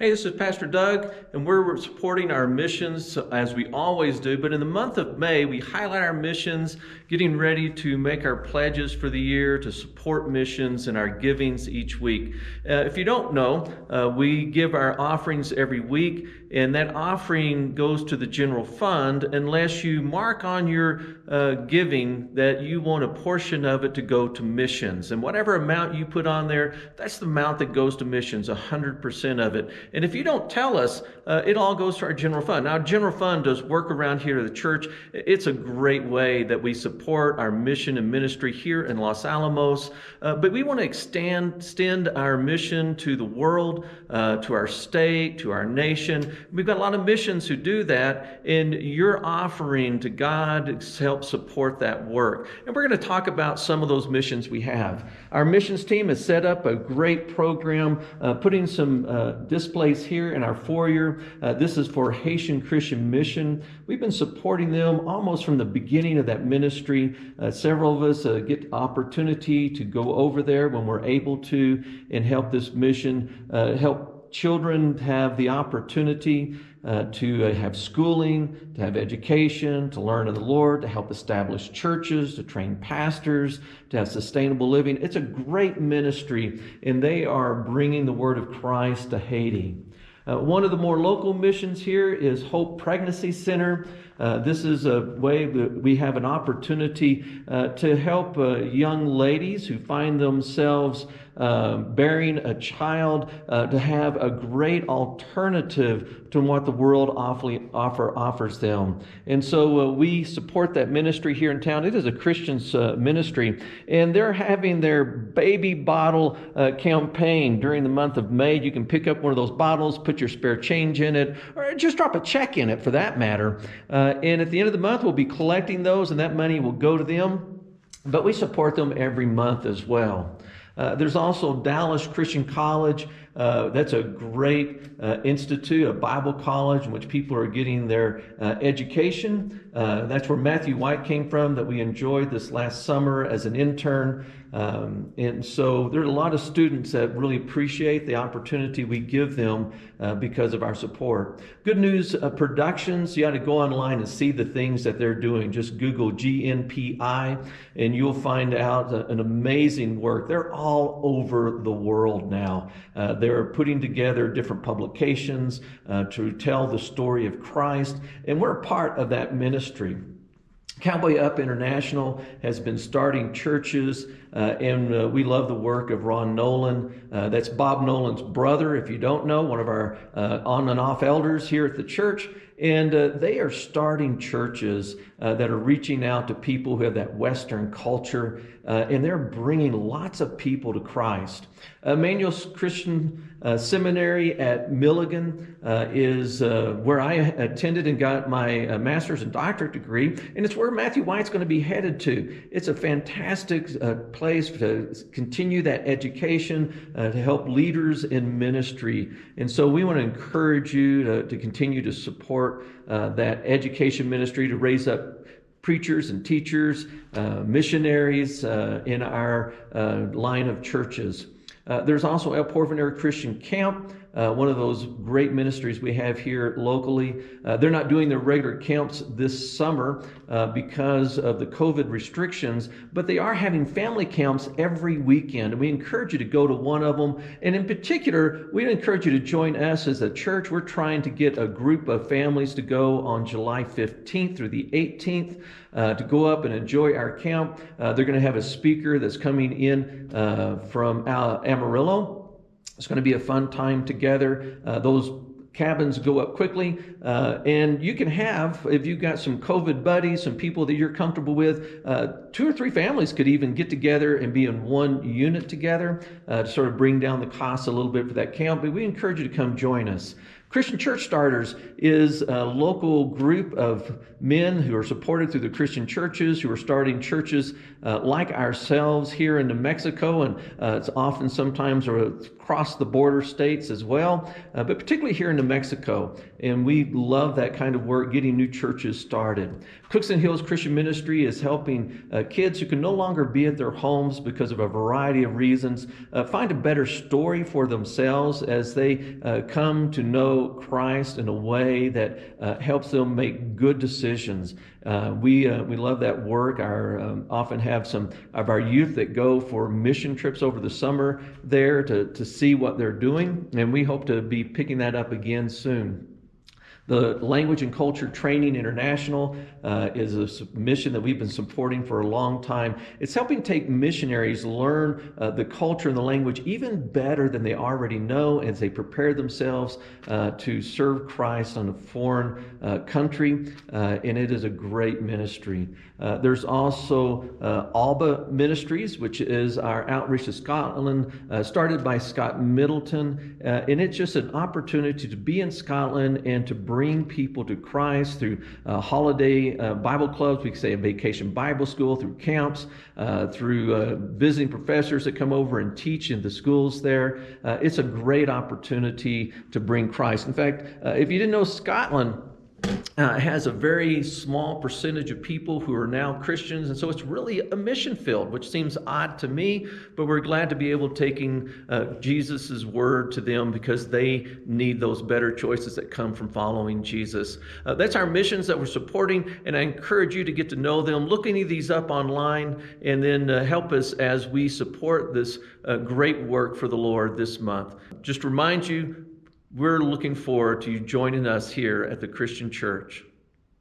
Hey, this is Pastor Doug, and we're supporting our missions as we always do. But in the month of May, we highlight our missions, getting ready to make our pledges for the year to support missions and our givings each week. If you don't know, we give our offerings every week, and that offering goes to the general fund unless you mark on your giving that you want a portion of it to go to missions. And whatever amount you put on there, that's the amount that goes to missions, 100% of it. And if you don't tell us, it all goes to our general fund. Now, general fund does work around here at the church. It's a great way that we support our mission and ministry here in Los Alamos. But we want to extend our mission to the world, to our state, to our nation. We've got a lot of missions who do that, and your offering to God helps support that work. And we're going to talk about some of those missions we have. Our missions team has set up a great program, putting some displays here in our foyer. This is for Haitian Christian Mission. We've been supporting them almost from the beginning of that ministry. Several of us get the opportunity to go over there when we're able to and help this mission, help children have the opportunity to have schooling, to have education, to learn of the Lord, to help establish churches, to train pastors, to have sustainable living. It's a great ministry, and they are bringing the word of Christ to Haiti. One of the more local missions here is Hope Pregnancy Center. This is a way that we have an opportunity to help young ladies who find themselves bearing a child to have a great alternative to what the world offers them. And so we support that ministry here in town. It is a Christian ministry, and they're having their baby bottle campaign during the month of May. You can pick up one of those bottles, put your spare change in it, or just drop a check in it for that matter. And at the end of the month, we'll be collecting those, and that money will go to them. But we support them every month as well. There's also Dallas Christian College. That's a great institute, a Bible college in which people are getting their education. That's where Matthew White came from, that we enjoyed this last summer as an intern. And so there are a lot of students that really appreciate the opportunity we give them because of our support. Good News Productions, you ought to go online and see the things that they're doing. Just Google GNPI and you'll find out an amazing work. They're all over the world now. They're putting together different publications to tell the story of Christ, and we're a part of that ministry. Cowboy Up International has been starting churches, and we love the work of Ron Nolan. That's Bob Nolan's brother, if you don't know, one of our on and off elders here at the church. And they are starting churches that are reaching out to people who have that Western culture, and they're bringing lots of people to Christ. Emmanuel Christian Seminary at Milligan is where I attended and got my master's and doctorate degree, and it's where Matthew White's going to be headed to. It's a fantastic place to continue that education, to help leaders in ministry. And so we want to encourage you to continue to support that education ministry, to raise up preachers and teachers, missionaries in our line of churches. There's also El Porvenir Christian Camp, one of those great ministries we have here locally. They're not doing their regular camps this summer because of the COVID restrictions, but they are having family camps every weekend. And we encourage you to go to one of them. And in particular, we encourage you to join us as a church. We're trying to get a group of families to go on July 15th through the 18th to go up and enjoy our camp. They're going to have a speaker that's coming in from Amarillo. It's going to be a fun time together. Those cabins go up quickly, and you can have, if you've got some COVID buddies, some people that you're comfortable with, 2 or 3 families could even get together and be in one unit together to sort of bring down the cost a little bit for that camp. But we encourage you to come join us. Christian Church Starters is a local group of men who are supported through the Christian churches, who are starting churches like ourselves here in New Mexico, and it's often sometimes across the border states as well, but particularly here in New Mexico. And we love that kind of work, getting new churches started. Cookson Hills Christian Ministry is helping kids who can no longer be at their homes because of a variety of reasons find a better story for themselves as they come to know Christ in a way that helps them make good decisions. We love that work. Often have some of our youth that go for mission trips over the summer there to see what they're doing, and we hope to be picking that up again soon. The Language and Culture Training International is a mission that we've been supporting for a long time. It's helping take missionaries learn the culture and the language even better than they already know as they prepare themselves to serve Christ on a foreign country, and it is a great ministry. There's also Alba Ministries, which is our outreach to Scotland, started by Scott Middleton, and it's just an opportunity to be in Scotland and to bring people to Christ through holiday Bible clubs, we could say a vacation Bible school, through camps, through visiting professors that come over and teach in the schools there. It's a great opportunity to bring Christ. In fact, if you didn't know, Scotland has a very small percentage of people who are now Christians, and so it's really a mission field, which seems odd to me, but we're glad to be able to taking Jesus' word to them because they need those better choices that come from following Jesus. That's our missions that we're supporting, and I encourage you to get to know them. Look any of these up online, and then help us as we support this great work for the Lord this month. Just remind you, we're looking forward to you joining us here at the Christian Church.